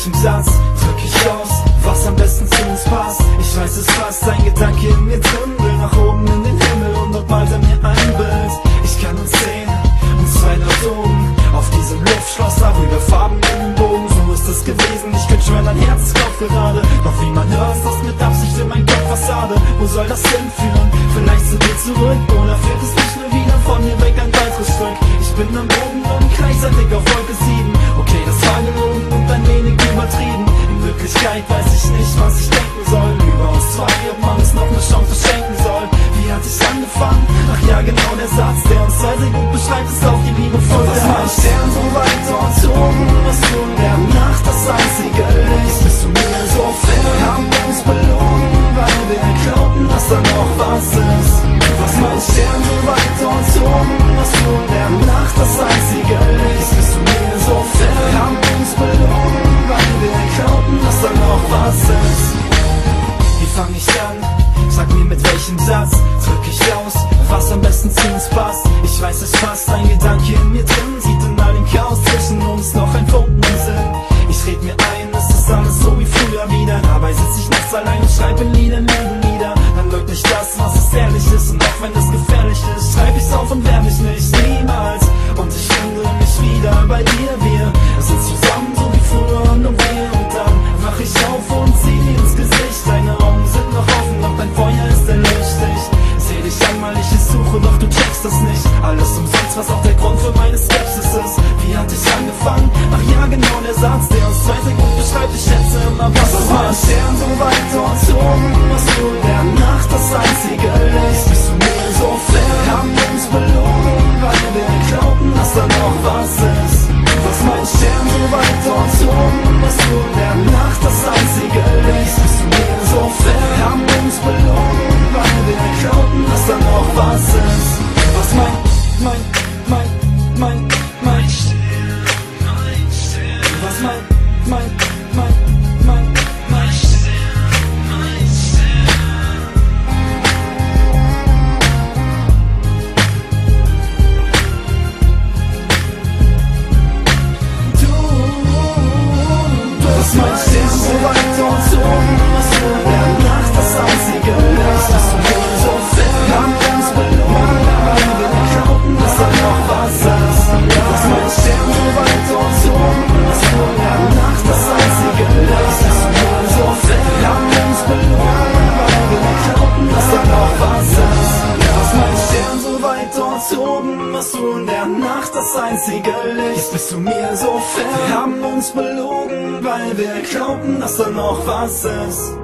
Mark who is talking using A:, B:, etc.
A: welchem Satz drück ich aus, was am besten zu uns passt? Ich weiß es fast, ein Gedanke in mir drin will nach oben in den Himmel und dort malt er mir ein Bild. Ich kann uns sehen und zwei laut oben auf diesem Luftschloss, darüber Farben in den Bogen. So ist es gewesen, ich könnte schwören, dein Herz ist Kopf gerade. Doch wie man hört, ist das mit Absicht in mein Kopf Fassade. Wo soll das hinführen? Vielleicht zu dir zurück, oder führt es nicht nur wieder von mir weg ein weiteres Stück? Ich bin am Boden und gleichzeitig auf Wolke 7. Okay, das war gelogen und ein wenig übertrieben. In Wirklichkeit weiß ich nicht, was ich denken soll über uns zwei, ob man es noch eine Chance verschenken soll. Wie hat es angefangen? Ach ja, genau der Satz, der uns zwei sehr gut beschreibt, ist auf die liebevoll der Hand. Stern so weit dort oben, was du in der Nacht das einzige Licht. Bist du mir so fern, haben uns belogen, weil wir glaubten, dass da noch was ist. Was mein Stern so weit dort oben, was du in der Nacht das einzige Licht. Bist du mir so fern, haben uns belogen, weil wir glaubten, dass da noch was ist. Wie fang ich an? Sag mir mit welchem Satz drück ich aus, was am besten zu uns passt. Ich weiß es fast, ein Gedanke in mir drin sieht in all dem Chaos zwischen uns noch ein Funken im Sinn. Ich red mir ein, es ist alles so wie früher wieder. Dabei sitz ich nachts allein und schreibe Lieder, Lieder. Dann leugt nicht das, was es ehrlich ist. Und auch wenn es gefährlich ist, schreib ich's auf und wehr mich nicht, niemals. Und ich finde mich wieder bei dir, wir sind zusammen so wie früher, nur wir. Und dann wach ich auf und zieh dir ins Gesicht. Deine Augen sind noch offen, doch dein Feuer ist erleuchtet. Seh dich an, weil ich es suche, doch du checkst das nicht. Alles umsonst, was auch der Grund für meine Skepsis ist. Wie hat ich angefangen? Ach ja, genau der Satz, der uns zwei sehr gut beschreibt. Ich schätze immer, was du meinst. Stern so weit dort oben, was du in der Nacht das einzige Licht. Bist du mir so fern, haben uns belogen, weil wir glaubten, dass da noch was ist. Was mein Stern so weit dort oben, was du in der Nacht das einzige Licht. Bist du mir so fern, haben uns belogen, weil wir glaubten, dass da noch was ist. Was mein was mein Stern so weit dort oben, was du in der Nacht das einzige Licht. Bist du mir so fern, haben uns belogen, weil wir glaubten, dass da noch was ist. Was mein Stern so weit dort oben, was du in der Nacht das einzige Licht. Bist du mir so fern, haben uns belogen, weil wir glaubten, dass da noch was ist. Was mein Stern so weit dort oben, was du in der Nacht das einzige Licht. Jetzt bist du mir so fern, haben uns belogen, weil wir glaubten, dass da noch was ist.